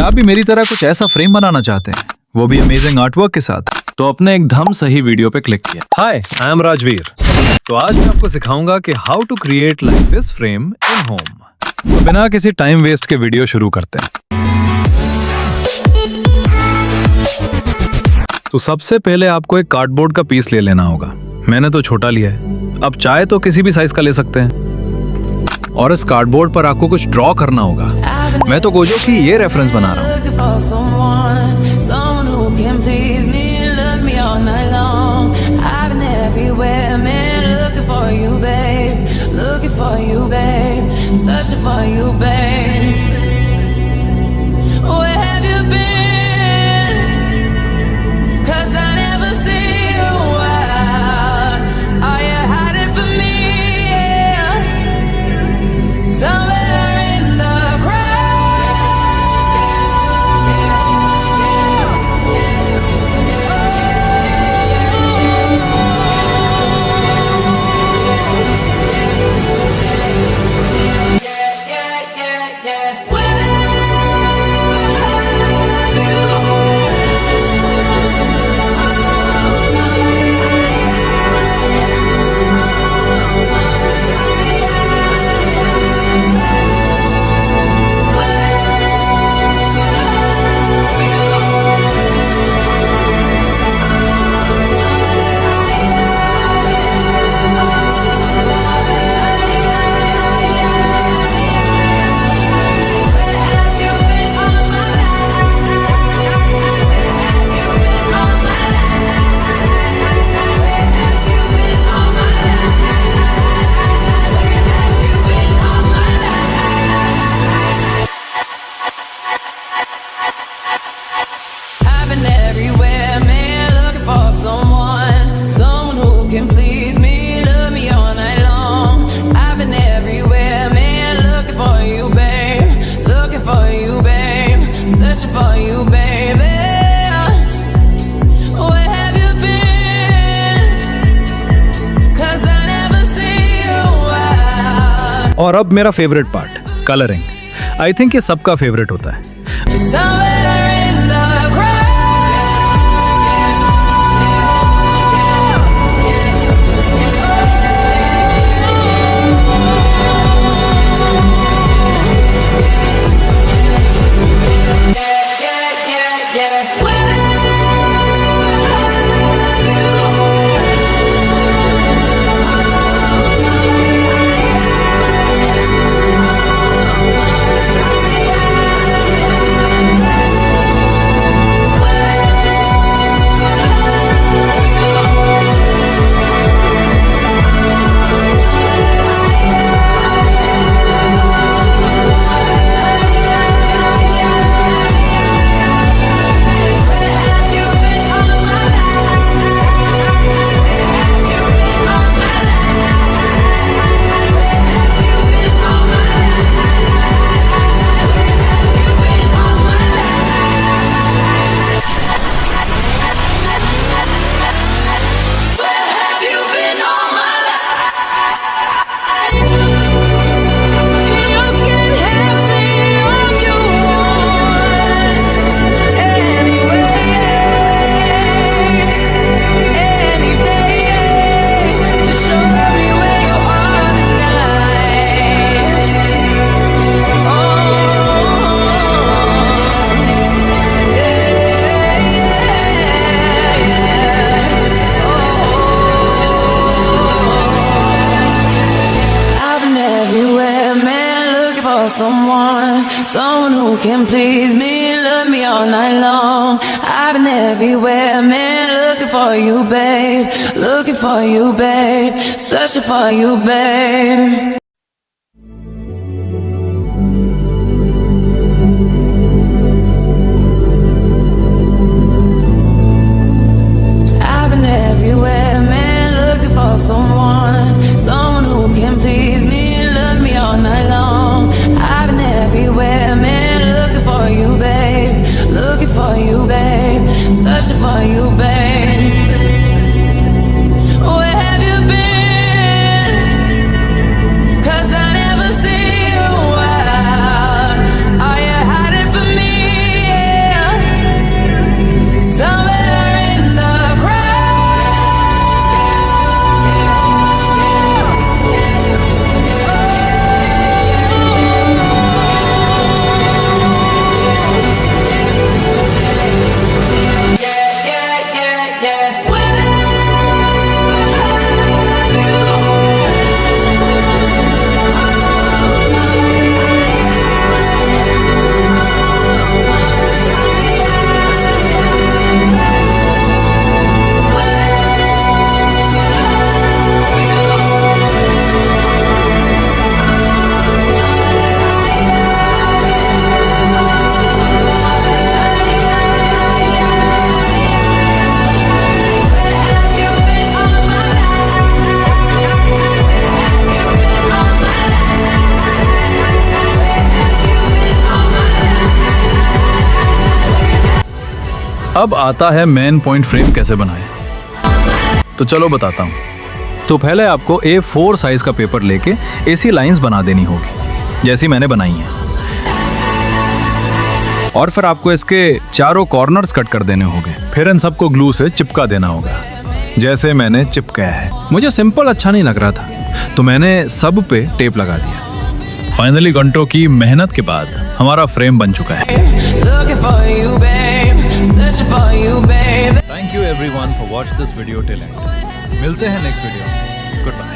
क्या आप भी मेरी तरह कुछ ऐसा फ्रेम बनाना चाहते हैं, वो भी अमेजिंग आर्टवर्क के साथ? तो अपने एकदम सही वीडियो पे क्लिक किया। Hi, I am Rajveer. तो आज मैं आपको सिखाऊंगा कि how to create like this frame in home. तो बिना किसी टाइम वेस्ट के वीडियो शुरू करते हैं। तो सबसे पहले आपको एक कार्डबोर्ड का पीस ले लेना होगा। मैंने तो छोटा लिया है, अब चाहे तो किसी भी साइज का ले सकते हैं। और इस कार्डबोर्ड पर आपको कुछ ड्रॉ करना होगा। मैं तो गोजो की ये रेफरेंस बना रहा हूँ। और अब मेरा favourite part, colouring. I think ये सबका फेवरेट होता है। Someone who can please me, love me all night long. I've been everywhere, man, looking for you, babe. Looking for you, babe. Searching for you, babe. I've been everywhere, man, looking for someone who can please me, love me all night long. I've been everywhere, man, looking for you, babe. Looking for you, babe. Searching for you, babe. Where have you been? अब आता है main point, frame कैसे बनाएं। तो चलो बताता हूँ। तो पहले आपको A4 साइज का पेपर लेके ऐसी लाइंस बना देनी होगी जैसी मैंने बनाई है, और फिर आपको इसके चारों कॉर्नर्स कट कर देने होंगे। फिर इन सबको ग्लू से चिपका देना होगा जैसे मैंने चिपकाया है। मुझे सिंपल अच्छा नहीं लग रहा था तो मैंने सब पे टेप लगा दिया। फाइनली घंटों की मेहनत के बाद हमारा फ्रेम बन चुका है। Looking for you, babe. Searching for you, babe. Thank you everyone for watch this video till and. मिलते हैं नेक्स्ट वीडियो। Good bye.